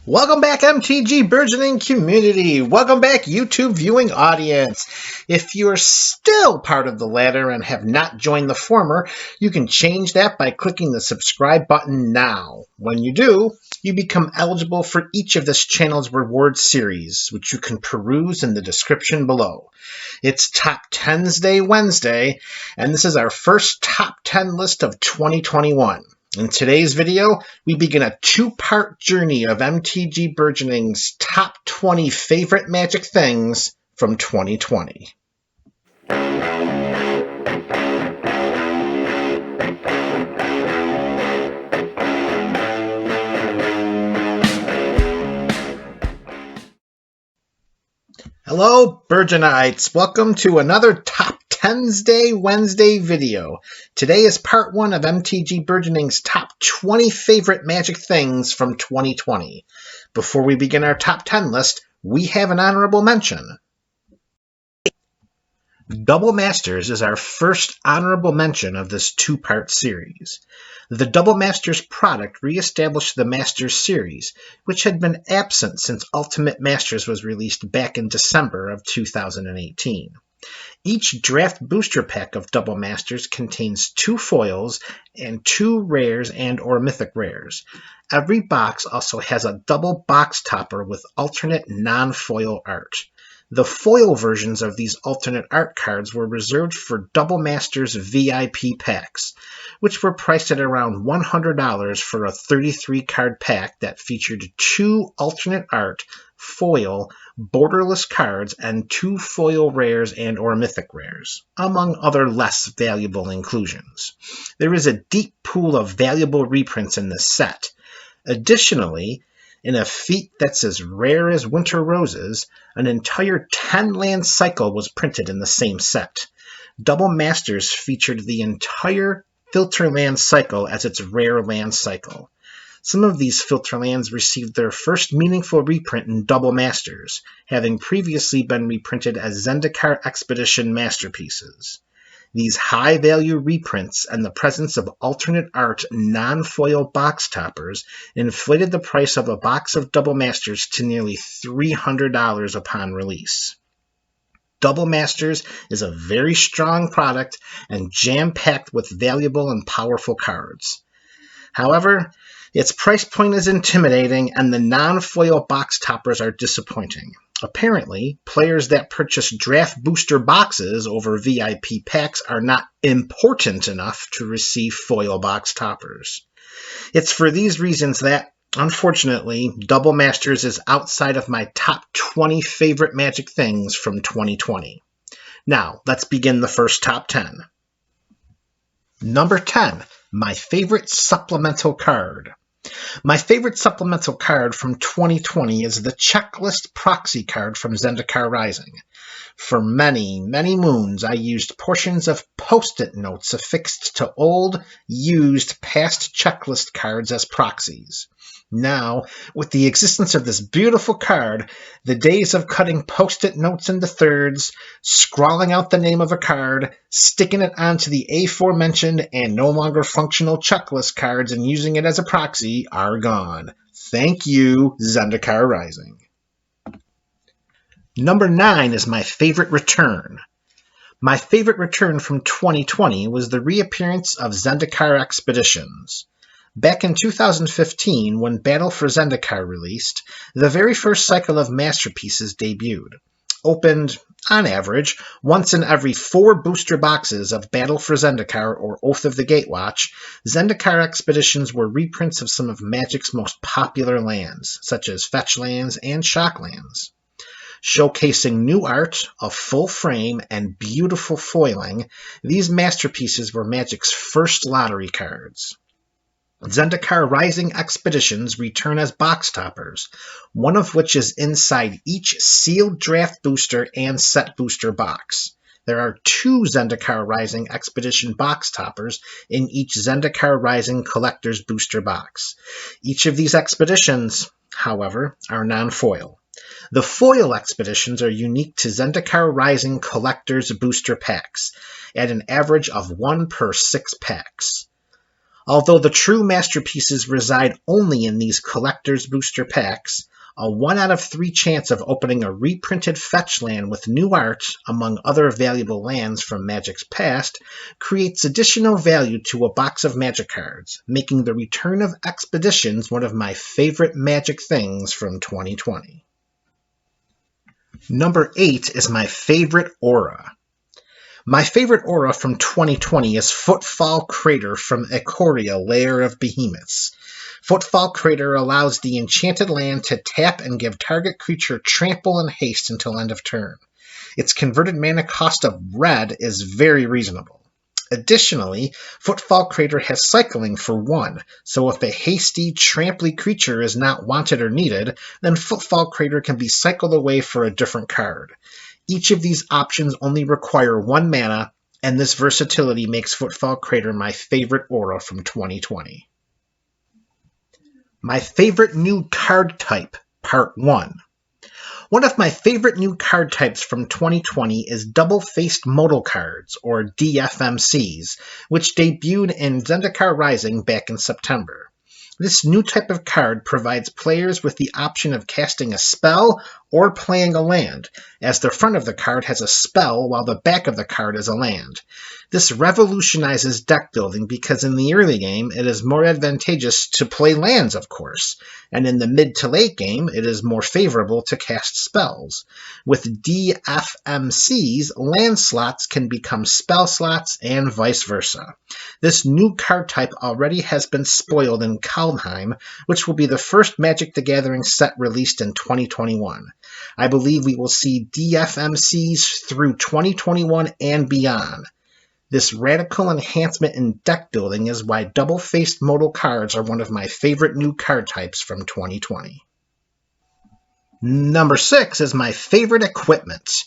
Welcome back, MTG Burgeoning community. Welcome back, YouTube viewing audience. If you are still part of the latter and have not joined the former, you can change that by clicking the subscribe button now. When you do, you become eligible for each of this channel's reward series, which you can peruse in the description below. It's Top 10s Day Wednesday, and this is our first Top 10 list of 2021. In today's video, we begin a two-part journey of MTG Burgeoning's top 20 favorite Magic things from 2020. Hello, Burgeonites! Welcome to another Top 10s Day Wednesday video. Today is part 1 of MTG Burgeoning's top 20 favorite Magic things from 2020. Before we begin our top 10 list, we have an honorable mention. Double Masters is our first honorable mention of this two-part series. The Double Masters product re-established the Masters series, which had been absent since Ultimate Masters was released back in December of 2018. Each draft booster pack of Double Masters contains 2 foils and 2 rares and/or mythic rares. Every box also has a double box topper with alternate non-foil art. The foil versions of these alternate art cards were reserved for Double Masters VIP packs, which were priced at around $100 for a 33-card pack that featured 2 alternate art, foil, borderless cards, and 2 foil rares and/or mythic rares, among other less valuable inclusions. There is a deep pool of valuable reprints in this set. Additionally, in a feat that's as rare as winter roses, an entire 10-land cycle was printed in the same set. Double Masters featured the entire filter land cycle as its rare land cycle. Some of these filter lands received their first meaningful reprint in Double Masters, having previously been reprinted as Zendikar Expedition masterpieces. These high-value reprints and the presence of alternate art non-foil box toppers inflated the price of a box of Double Masters to nearly $300 upon release. Double Masters is a very strong product and jam-packed with valuable and powerful cards. However, its price point is intimidating and the non-foil box toppers are disappointing. Apparently, players that purchase draft booster boxes over VIP packs are not important enough to receive foil box toppers. It's for these reasons that, unfortunately, Double Masters is outside of my top 20 favorite Magic things from 2020. Now, let's begin the first top 10. Number 10, my favorite supplemental card. My favorite supplemental card from 2020 is the Checklist Proxy card from Zendikar Rising. For many, many moons, I used portions of Post-it notes affixed to old, used, past checklist cards as proxies. Now, with the existence of this beautiful card, the days of cutting Post-it notes into thirds, scrawling out the name of a card, sticking it onto the aforementioned and no longer functional checklist cards and using it as a proxy are gone. Thank you, Zendikar Rising. Number 9 is my favorite return. My favorite return from 2020 was the reappearance of Zendikar Expeditions. Back in 2015, when Battle for Zendikar released, the very first cycle of masterpieces debuted. Opened, on average, once in every 4 booster boxes of Battle for Zendikar or Oath of the Gatewatch, Zendikar Expeditions were reprints of some of Magic's most popular lands, such as Fetch Lands and Shock Lands. Showcasing new art, a full frame, and beautiful foiling, these masterpieces were Magic's first lottery cards. Zendikar Rising Expeditions return as box toppers, one of which is inside each sealed draft booster and set booster box. There are 2 Zendikar Rising Expedition box toppers in each Zendikar Rising Collector's booster box. Each of these expeditions, however, are non-foil. The foil expeditions are unique to Zendikar Rising Collector's booster packs, at an average of 1 per 6 packs. Although the true masterpieces reside only in these collector's booster packs, a 1 out of 3 chance of opening a reprinted fetch land with new art, among other valuable lands from Magic's past, creates additional value to a box of Magic cards, making the return of Expeditions one of my favorite Magic things from 2020. Number 8 is my favorite aura. My favorite aura from 2020 is Footfall Crater from Ikoria, Lair of Behemoths. Footfall Crater allows the enchanted land to tap and give target creature trample and haste until end of turn. Its converted mana cost of red is very reasonable. Additionally, Footfall Crater has cycling for 1, so if a hasty, tramply creature is not wanted or needed, then Footfall Crater can be cycled away for a different card. Each of these options only require 1 mana, and this versatility makes Footfall Crater my favorite aura from 2020. My favorite new card type, Part 1. One of my favorite new card types from 2020 is Double-Faced Modal Cards, or DFMCs, which debuted in Zendikar Rising back in September. This new type of card provides players with the option of casting a spell or playing a land, as the front of the card has a spell while the back of the card is a land. This revolutionizes deck building because in the early game it is more advantageous to play lands, of course, and in the mid to late game it is more favorable to cast spells. With DFMCs, land slots can become spell slots and vice versa. This new card type already has been spoiled in Kaldheim, which will be the first Magic the Gathering set released in 2021. I believe we will see DFMCs through 2021 and beyond. This radical enhancement in deck building is why double-faced modal cards are one of my favorite new card types from 2020. Number 6 is my favorite equipment.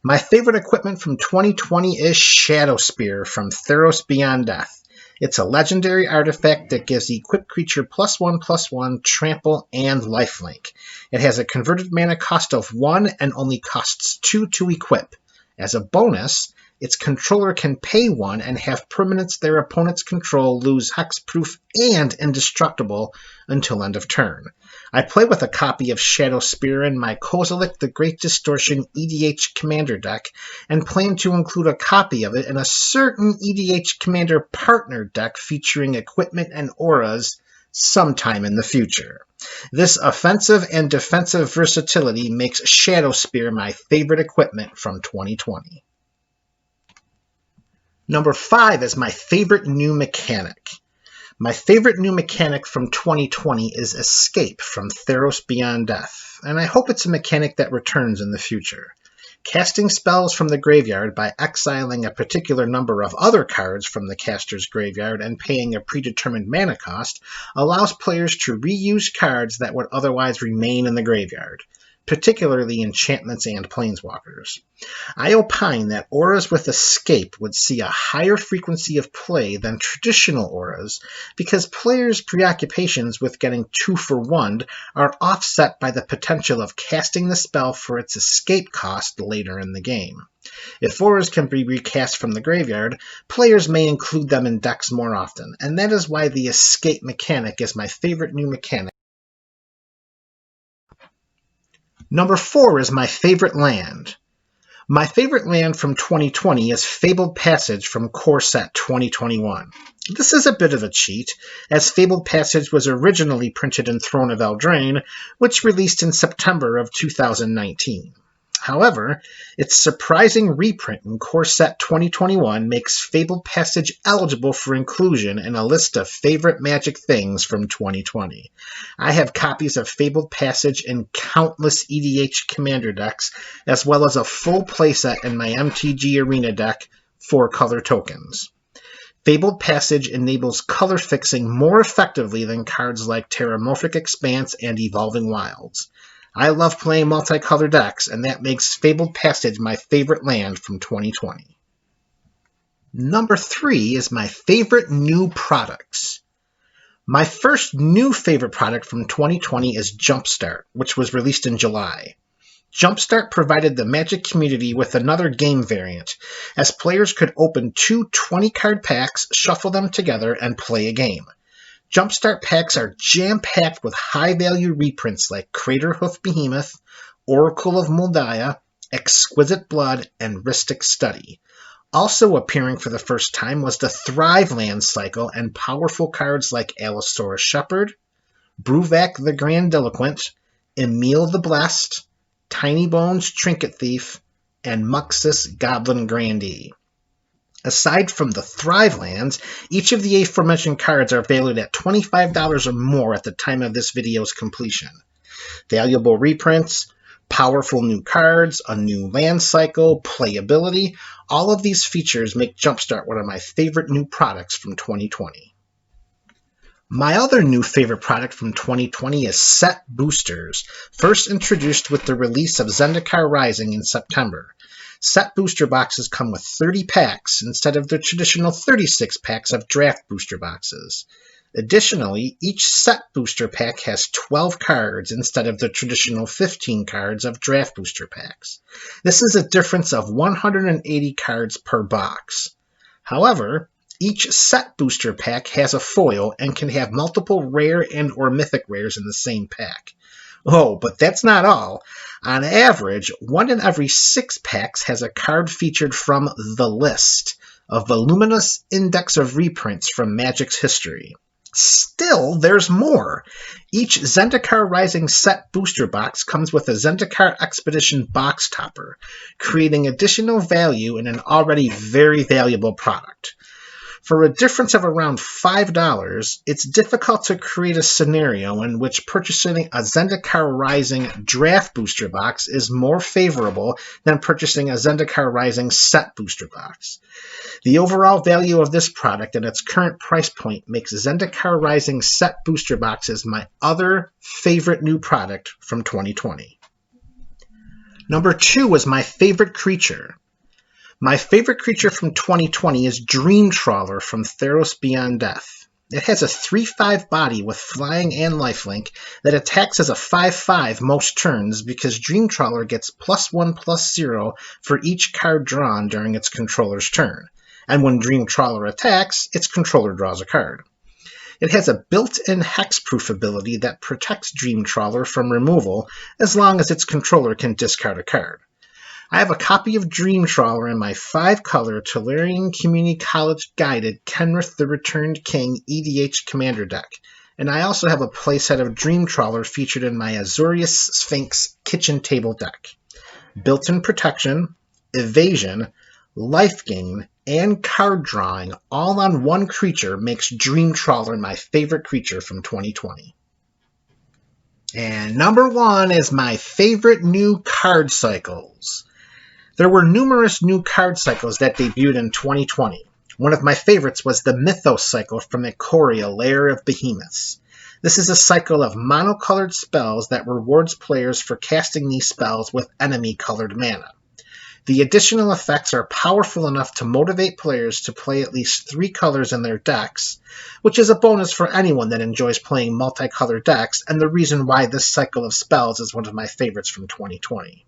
My favorite equipment from 2020 is Shadowspear from Theros Beyond Death. It's a legendary artifact that gives equipped creature +1/+1, trample, and lifelink. It has a converted mana cost of 1 and only costs 2 to equip. As a bonus, its controller can pay 1 and have permanents their opponents control lose hexproof and indestructible until end of turn. I play with a copy of Shadowspear in my Kozilek the Great Distortion EDH Commander deck and plan to include a copy of it in a certain EDH Commander partner deck featuring equipment and auras sometime in the future. This offensive and defensive versatility makes Shadowspear my favorite equipment from 2020. Number 5 is my favorite new mechanic. My favorite new mechanic from 2020 is Escape from Theros Beyond Death, and I hope it's a mechanic that returns in the future. Casting spells from the graveyard by exiling a particular number of other cards from the caster's graveyard and paying a predetermined mana cost allows players to reuse cards that would otherwise remain in the graveyard, particularly enchantments and planeswalkers. I opine that auras with Escape would see a higher frequency of play than traditional auras because players' preoccupations with getting 2 for 1 are offset by the potential of casting the spell for its escape cost later in the game. If auras can be recast from the graveyard, players may include them in decks more often, and that is why the Escape mechanic is my favorite new mechanic. Number 4 is my favorite land. My favorite land from 2020 is Fabled Passage from Core Set 2021. This is a bit of a cheat, as Fabled Passage was originally printed in Throne of Eldraine, which released in September of 2019. However, its surprising reprint in Core Set 2021 makes Fabled Passage eligible for inclusion in a list of favorite Magic things from 2020. I have copies of Fabled Passage in countless EDH Commander decks, as well as a full playset in my MTG Arena deck, 4 color tokens. Fabled Passage enables color fixing more effectively than cards like Terramorphic Expanse and Evolving Wilds. I love playing multicolor decks, and that makes Fabled Passage my favorite land from 2020. Number 3 is my favorite new products. My first new favorite product from 2020 is Jumpstart, which was released in July. Jumpstart provided the Magic community with another game variant, as players could open two 20-card packs, shuffle them together, and play a game. Jumpstart packs are jam-packed with high-value reprints like Craterhoof Behemoth, Oracle of Moldiah, Exquisite Blood, and Rhystic Study. Also appearing for the first time was the Thrive Land cycle and powerful cards like Allosaurus Shepherd, Bruvac the Grandiloquent, Emil the Blessed, Tiny Bones Trinket Thief, and Muxus Goblin Grandee. Aside from the Thrive Lands, each of the aforementioned cards are valued at $25 or more at the time of this video's completion. Valuable reprints, powerful new cards, a new land cycle, playability, all of these features make Jumpstart one of my favorite new products from 2020. My other new favorite product from 2020 is Set Boosters, first introduced with the release of Zendikar Rising in September. Set booster boxes come with 30 packs instead of the traditional 36 packs of draft booster boxes. Additionally, each set booster pack has 12 cards instead of the traditional 15 cards of draft booster packs. This is a difference of 180 cards per box. However, each set booster pack has a foil and can have multiple rare and or mythic rares in the same pack. Oh, but that's not all. On average, 1 in every 6 packs has a card featured from The List, a voluminous index of reprints from Magic's history. Still, there's more. Each Zendikar Rising set booster box comes with a Zendikar Expedition box topper, creating additional value in an already very valuable product. For a difference of around $5, it's difficult to create a scenario in which purchasing a Zendikar Rising draft booster box is more favorable than purchasing a Zendikar Rising set booster box. The overall value of this product and its current price point makes Zendikar Rising set booster boxes my other favorite new product from 2020. Number 2 was my favorite creature. My favorite creature from 2020 is Dream Trawler from Theros Beyond Death. It has a 3/5 body with flying and lifelink that attacks as a 5/5 most turns because Dream Trawler gets +1/+0 for each card drawn during its controller's turn. And when Dream Trawler attacks, its controller draws a card. It has a built-in hexproof ability that protects Dream Trawler from removal as long as its controller can discard a card. I have a copy of Dream Trawler in my 5-color Tolarian Community College guided Kenrith the Returned King EDH Commander deck, and I also have a playset of Dream Trawler featured in my Azorius Sphinx kitchen table deck. Built-in protection, evasion, life gain, and card drawing all on one creature makes Dream Trawler my favorite creature from 2020. And number 1 is my favorite new card cycles. There were numerous new card cycles that debuted in 2020. One of my favorites was the Mythos cycle from Ikoria, Lair of Behemoths. This is a cycle of monocolored spells that rewards players for casting these spells with enemy-colored mana. The additional effects are powerful enough to motivate players to play at least 3 colors in their decks, which is a bonus for anyone that enjoys playing multicolored decks, and the reason why this cycle of spells is one of my favorites from 2020.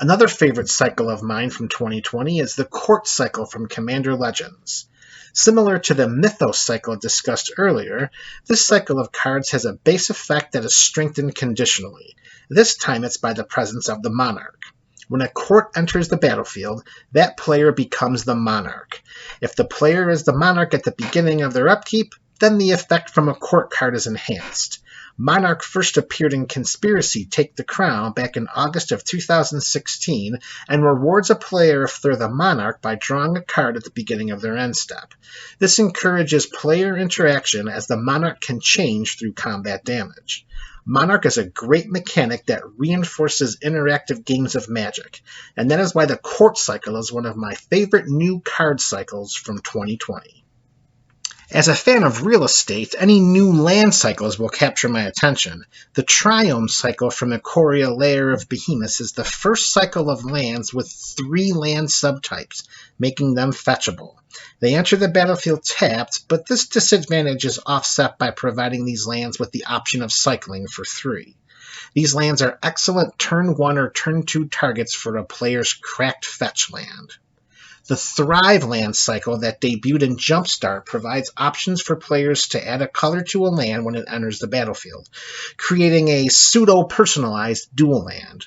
Another favorite cycle of mine from 2020 is the Court cycle from Commander Legends. Similar to the Mythos cycle discussed earlier, this cycle of cards has a base effect that is strengthened conditionally. This time it's by the presence of the Monarch. When a court enters the battlefield, that player becomes the Monarch. If the player is the Monarch at the beginning of their upkeep, then the effect from a court card is enhanced. Monarch first appeared in Conspiracy Take the Crown back in August of 2016 and rewards a player if they're the Monarch by drawing a card at the beginning of their end step. This encourages player interaction as the Monarch can change through combat damage. Monarch is a great mechanic that reinforces interactive games of Magic, and that is why the Court cycle is one of my favorite new card cycles from 2020. As a fan of real estate, any new land cycles will capture my attention. The Triome cycle from Ikoria, Lair of Behemoths is the first cycle of lands with 3 land subtypes, making them fetchable. They enter the battlefield tapped, but this disadvantage is offset by providing these lands with the option of cycling for 3. These lands are excellent turn 1 or turn 2 targets for a player's cracked fetch land. The Thrive land cycle that debuted in Jumpstart provides options for players to add a color to a land when it enters the battlefield, creating a pseudo-personalized dual land.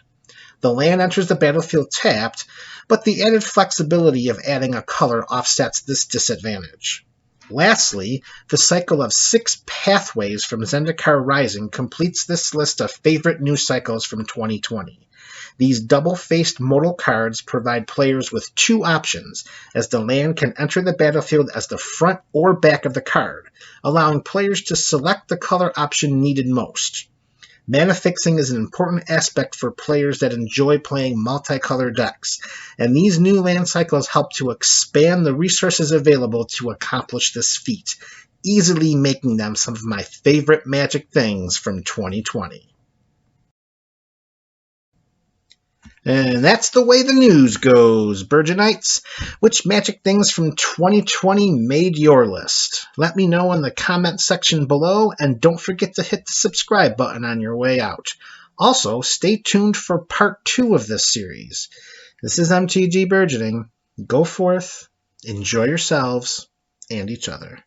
The land enters the battlefield tapped, but the added flexibility of adding a color offsets this disadvantage. Lastly, the cycle of 6 Pathways from Zendikar Rising completes this list of favorite new cycles from 2020. These double-faced modal cards provide players with 2 options, as the land can enter the battlefield as the front or back of the card, allowing players to select the color option needed most. Mana fixing is an important aspect for players that enjoy playing multicolor decks, and these new land cycles help to expand the resources available to accomplish this feat, easily making them some of my favorite Magic things from 2020. And that's the way the news goes, Burgeonites. Which Magic things from 2020 made your list? Let me know in the comment section below, and don't forget to hit the subscribe button on your way out. Also, stay tuned for part 2 of this series. This is MTG Burgeoning. Go forth, enjoy yourselves, and each other.